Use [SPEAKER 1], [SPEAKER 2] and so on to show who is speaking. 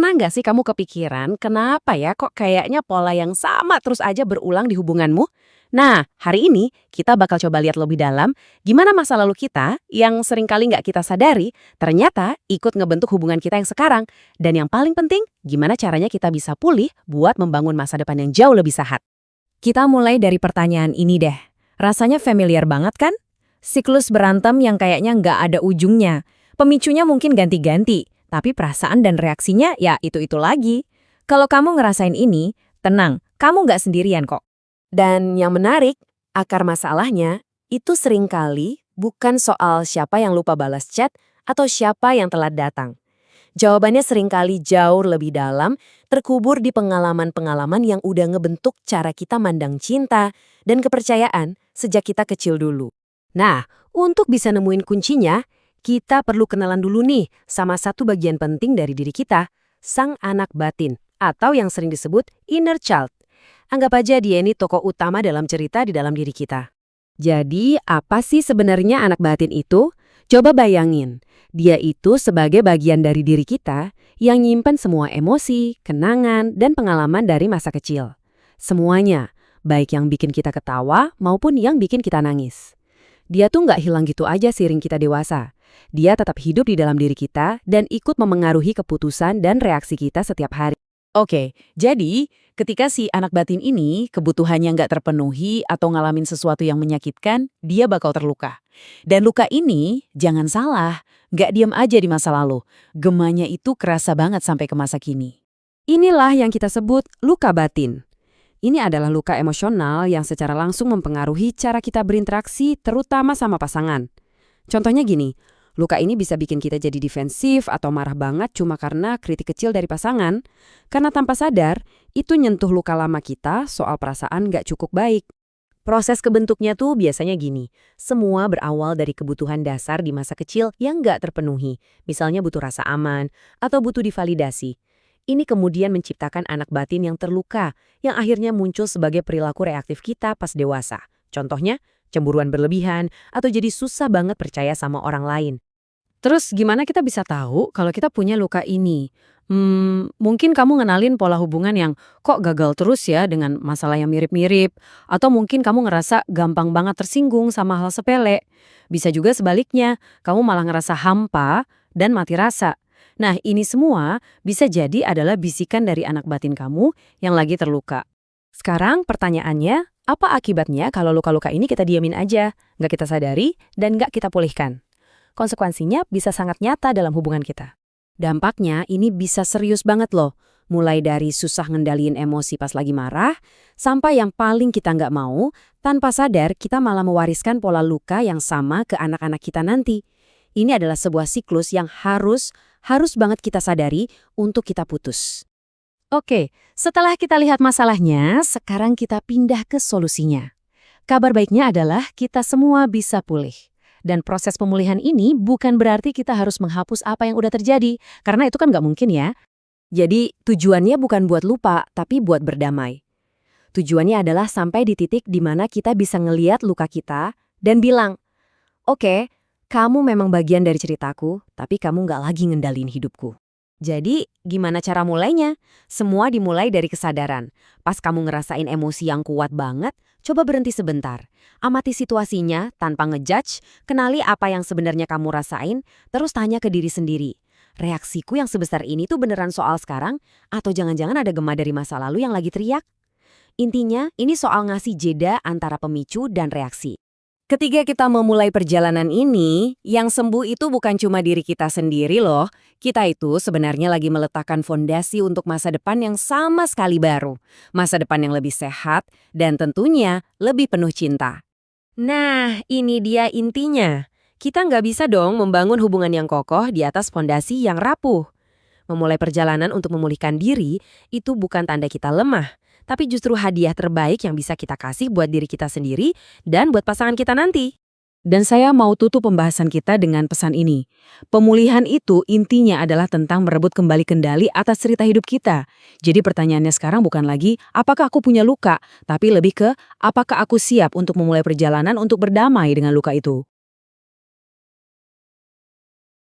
[SPEAKER 1] Pernah nggak sih kamu kepikiran, kenapa ya kok kayaknya pola yang sama terus aja berulang di hubunganmu? Nah, hari ini kita bakal coba lihat lebih dalam gimana masa lalu kita yang seringkali nggak kita sadari ternyata ikut ngebentuk hubungan kita yang sekarang. Dan yang paling penting, gimana caranya kita bisa pulih buat membangun masa depan yang jauh lebih sehat.
[SPEAKER 2] Kita mulai dari pertanyaan ini deh. Rasanya familiar banget kan? Siklus berantem yang kayaknya nggak ada ujungnya. Pemicunya mungkin ganti-ganti, tapi perasaan dan reaksinya ya itu-itu lagi. Kalau kamu ngerasain ini, tenang, kamu nggak sendirian kok.
[SPEAKER 1] Dan yang menarik, akar masalahnya itu seringkali bukan soal siapa yang lupa balas chat atau siapa yang telat datang. Jawabannya seringkali jauh lebih dalam, terkubur di pengalaman-pengalaman yang udah ngebentuk cara kita mandang cinta dan kepercayaan sejak kita kecil dulu. Nah, untuk bisa nemuin kuncinya, kita perlu kenalan dulu nih sama satu bagian penting dari diri kita, sang anak batin, atau yang sering disebut inner child. Anggap aja dia ini tokoh utama dalam cerita di dalam diri kita. Jadi, apa sih sebenarnya anak batin itu? Coba bayangin, dia itu sebagai bagian dari diri kita yang nyimpen semua emosi, kenangan, dan pengalaman dari masa kecil. Semuanya, baik yang bikin kita ketawa maupun yang bikin kita nangis. Dia tuh nggak hilang gitu aja seiring kita dewasa. Dia tetap hidup di dalam diri kita dan ikut memengaruhi keputusan dan reaksi kita setiap hari. Oke, jadi ketika si anak batin ini kebutuhannya nggak terpenuhi atau ngalamin sesuatu yang menyakitkan, dia bakal terluka. Dan luka ini, jangan salah, nggak diam aja di masa lalu. Gemanya itu kerasa banget sampai ke masa kini. Inilah yang kita sebut luka batin. Ini adalah luka emosional yang secara langsung mempengaruhi cara kita berinteraksi, terutama sama pasangan. Contohnya gini, luka ini bisa bikin kita jadi defensif atau marah banget cuma karena kritik kecil dari pasangan. Karena tanpa sadar, itu nyentuh luka lama kita soal perasaan nggak cukup baik. Proses kebentuknya tuh biasanya gini, semua berawal dari kebutuhan dasar di masa kecil yang nggak terpenuhi. Misalnya butuh rasa aman atau butuh divalidasi. Ini kemudian menciptakan anak batin yang terluka, yang akhirnya muncul sebagai perilaku reaktif kita pas dewasa. Contohnya, cemburuan berlebihan, atau jadi susah banget percaya sama orang lain. Terus gimana kita bisa tahu kalau kita punya luka ini? Mungkin kamu ngenalin pola hubungan yang kok gagal terus ya dengan masalah yang mirip-mirip. Atau mungkin kamu ngerasa gampang banget tersinggung sama hal sepele. Bisa juga sebaliknya, kamu malah ngerasa hampa dan mati rasa. Nah, ini semua bisa jadi adalah bisikan dari anak batin kamu yang lagi terluka. Sekarang pertanyaannya, apa akibatnya kalau luka-luka ini kita diamin aja, nggak kita sadari, dan nggak kita pulihkan? Konsekuensinya bisa sangat nyata dalam hubungan kita. Dampaknya ini bisa serius banget loh, mulai dari susah ngendaliin emosi pas lagi marah, sampai yang paling kita nggak mau, tanpa sadar kita malah mewariskan pola luka yang sama ke anak-anak kita nanti. Ini adalah sebuah siklus yang harus banget kita sadari untuk kita putus. Oke, setelah kita lihat masalahnya, sekarang kita pindah ke solusinya. Kabar baiknya adalah kita semua bisa pulih. Dan proses pemulihan ini bukan berarti kita harus menghapus apa yang udah terjadi, karena itu kan nggak mungkin ya. Jadi tujuannya bukan buat lupa, tapi buat berdamai. Tujuannya adalah sampai di titik di mana kita bisa ngeliat luka kita dan bilang, oke, kamu memang bagian dari ceritaku, tapi kamu nggak lagi ngendalin hidupku. Jadi, gimana cara mulainya? Semua dimulai dari kesadaran. Pas kamu ngerasain emosi yang kuat banget, coba berhenti sebentar. Amati situasinya tanpa ngejudge, kenali apa yang sebenarnya kamu rasain, terus tanya ke diri sendiri. Reaksiku yang sebesar ini tuh beneran soal sekarang? Atau jangan-jangan ada gema dari masa lalu yang lagi teriak? Intinya, ini soal ngasih jeda antara pemicu dan reaksi. Ketika kita memulai perjalanan ini, yang sembuh itu bukan cuma diri kita sendiri loh. Kita itu sebenarnya lagi meletakkan fondasi untuk masa depan yang sama sekali baru. Masa depan yang lebih sehat dan tentunya lebih penuh cinta. Nah, ini dia intinya. Kita nggak bisa dong membangun hubungan yang kokoh di atas fondasi yang rapuh. Memulai perjalanan untuk memulihkan diri itu bukan tanda kita lemah, tapi justru hadiah terbaik yang bisa kita kasih buat diri kita sendiri dan buat pasangan kita nanti. Dan saya mau tutup pembahasan kita dengan pesan ini. Pemulihan itu intinya adalah tentang merebut kembali kendali atas cerita hidup kita. Jadi pertanyaannya sekarang bukan lagi, apakah aku punya luka? Tapi lebih ke, apakah aku siap untuk memulai perjalanan untuk berdamai dengan luka itu?